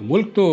मुल्क तो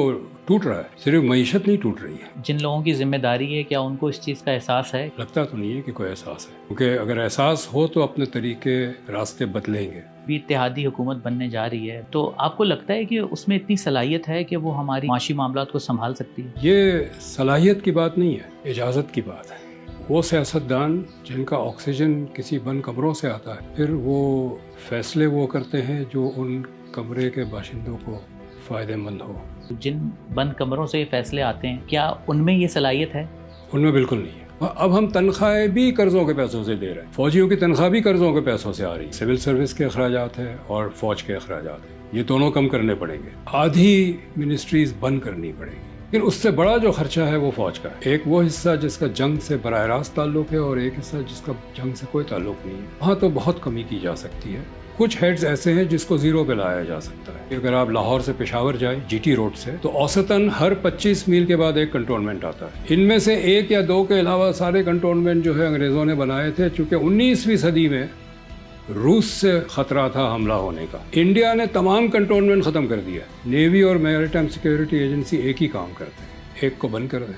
टूट रहा है, सिर्फ मईशत नहीं टूट रही है। जिन लोगों की जिम्मेदारी है, क्या उनको इस चीज़ का एहसास है? लगता तो नहीं है कि कोई एहसास है, क्योंकि अगर एहसास हो तो अपने तरीके रास्ते बदलेंगे। भी इत्तेहादी हुकूमत बनने जा रही है, तो आपको लगता है कि उसमें इतनी सलाहियत है कि वो हमारी माशी मामलात को संभाल सकती है? ये सलाहियत की बात नहीं है, इजाज़त की बात है। वो सियासतदान जिनका ऑक्सीजन किसी बंद कमरों से आता है, फिर वो फैसले वो करते हैं जो उन कमरे के बाशिंदों को फ़ायदेमंद हो। जिन बंद कमरों से ये फैसले आते हैं, क्या उनमें ये सलाहियत है? उनमें बिल्कुल नहीं है। अब हम तनख्वाहें भी कर्जों के पैसों से दे रहे हैं, फौजियों की तनख्वाह भी कर्जों के पैसों से आ रही है। सिविल सर्विस के अखराजात है और फौज के अखराजात है, ये दोनों कम करने पड़ेंगे। आधी मिनिस्ट्रीज बंद करनी पड़ेगी, लेकिन उससे बड़ा जो खर्चा है वो फौज का है। एक वो हिस्सा जिसका जंग से बराह रास्त ताल्लुक है और एक हिस्सा जिसका जंग से कोई ताल्लुक नहीं है। वहाँ तो बहुत कमी की जा सकती है। कुछ हेड्स ऐसे हैं जिसको जीरो पे लाया जा सकता है। अगर आप लाहौर से पेशावर जाए जीटी रोड से, तो औसतन हर 25 मील के बाद एक कंटोनमेंट आता है। इनमें से एक या दो के अलावा सारे कंटोनमेंट जो है अंग्रेजों ने बनाए थे, चूंकि 19वीं सदी में रूस से खतरा था हमला होने का। इंडिया ने तमाम कंटोनमेंट खत्म कर दिया। नेवी और मैरिटाइम सिक्योरिटी एजेंसी एक ही काम करते हैं, एक को बंद कर दें।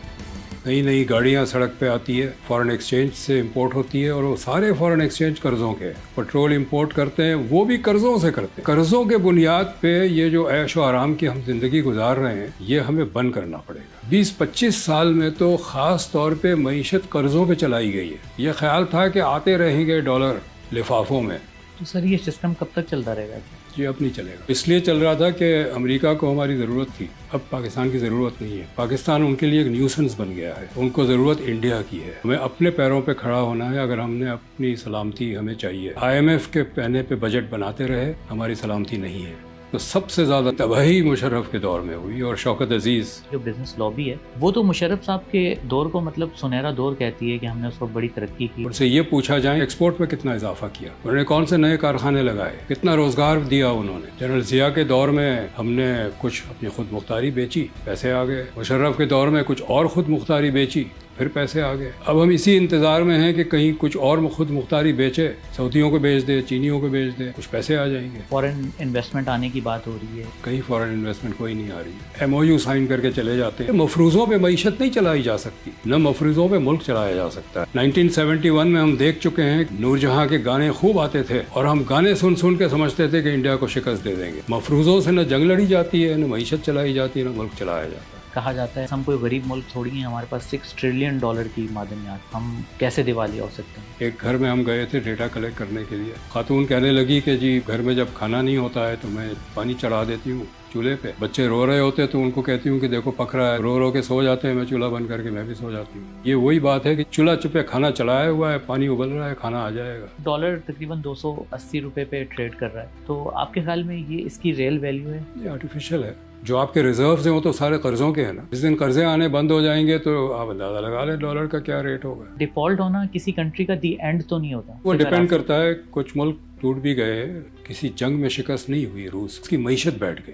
नई नई गाड़ियां सड़क पे आती है, फॉरेन एक्सचेंज से इंपोर्ट होती है, और वो सारे फॉरेन एक्सचेंज कर्जों के। पेट्रोल इंपोर्ट करते हैं, वो भी कर्जों से करते हैं। कर्जों के बुनियाद पे ये जो ऐश व आराम की हम जिंदगी गुजार रहे हैं, ये हमें बंद करना पड़ेगा। 20-25 साल में तो खास तौर पे मईशत कर्जों पे चलाई गई है। ये ख्याल था कि आते रहेंगे डॉलर लिफाफों में। तो सर, ये सिस्टम कब तक चलता रहेगा? जी अब नहीं चलेगा। इसलिए चल रहा था कि अमेरिका को हमारी ज़रूरत थी, अब पाकिस्तान की ज़रूरत नहीं है। पाकिस्तान उनके लिए एक न्यूसेंस बन गया है, उनको ज़रूरत इंडिया की है। हमें अपने पैरों पे खड़ा होना है। अगर हमने अपनी सलामती हमें चाहिए। IMF के कहने पे बजट बनाते रहे, हमारी सलामती नहीं है। तो सबसे ज़्यादा तबाही मुशर्रफ के दौर में हुई, और शौकत अजीज़ जो बिजनेस लॉबी है, वो तो मुशर्रफ साहब के दौर को मतलब सुनहरा दौर कहती है कि हमने उस वक्त बड़ी तरक्की की। उनसे ये पूछा जाए एक्सपोर्ट में कितना इजाफा किया, उन्होंने कौन से नए कारखाने लगाए, कितना रोजगार दिया उन्होंने। जनरल जिया के दौर में हमने कुछ अपनी खुद मुख्तारी बेची, पैसे आ गए। मुशर्रफ के दौर में कुछ और खुद मुख्तारी बेची, फिर पैसे आ गए। अब हम इसी इंतजार में हैं कि कहीं कुछ और खुद मुख्तारी बेचे, सऊदियों को बेच दे, चीनियों को बेच दे, कुछ पैसे आ जाएंगे। फॉरेन इन्वेस्टमेंट आने की बात हो रही है, कहीं फॉरेन इन्वेस्टमेंट कोई नहीं आ रही है। MOU साइन करके चले जाते हैं। मफरूजों पे मईशत नहीं चलाई जा सकती, न मफरूजों पे मुल्क चलाया जा सकता है। 1971 में हम देख चुके हैं, नूरजहां के गाने खूब आते थे और हम गाने सुन सुन के समझते थे कि इंडिया को शिकस्त दे देंगे। मफरूजों से न जंग लड़ी जाती है, न मईशत चलाई जाती है, न मुल्क चलाया जाता है। कहा जाता है हम कोई गरीब मुल्क थोड़ी हैं, हमारे पास $6 ट्रिलियन की मादनियात, हम कैसे दिवालिया हो सकते हैं? एक घर में हम गए थे डेटा कलेक्ट करने के लिए। खातून कहने लगी कि जी घर में जब खाना नहीं होता है तो मैं पानी चढ़ा देती हूँ चूल्हे पे। बच्चे रो रहे होते तो उनको कहती हूँ कि देखो पक रहा है, रो रो के सो जाते हैं, मैं चूल्हा बंद करके मैं भी सो जाती हूँ। ये वही बात है कि चूल्हा चुपे खाना चलाया हुआ है, पानी उबल रहा है, खाना आ जाएगा। डॉलर तकरीबन 280 रुपए पे ट्रेड कर रहा है, तो आपके ख्याल में ये इसकी रियल वैल्यू है? ये आर्टिफिशियल है। जो आपके रिजर्व्स हैं वो तो सारे कर्जों के हैं ना। जिस दिन कर्जे आने बंद हो जाएंगे तो आप अंदाजा लगा लें डॉलर का क्या रेट होगा। डिफॉल्ट होना किसी कंट्री का दी एंड तो नहीं होता, वो डिपेंड करता है। कुछ मुल्क टूट भी गए, किसी जंग में शिकस्त नहीं हुई रूस, उसकी मईशत बैठ गई।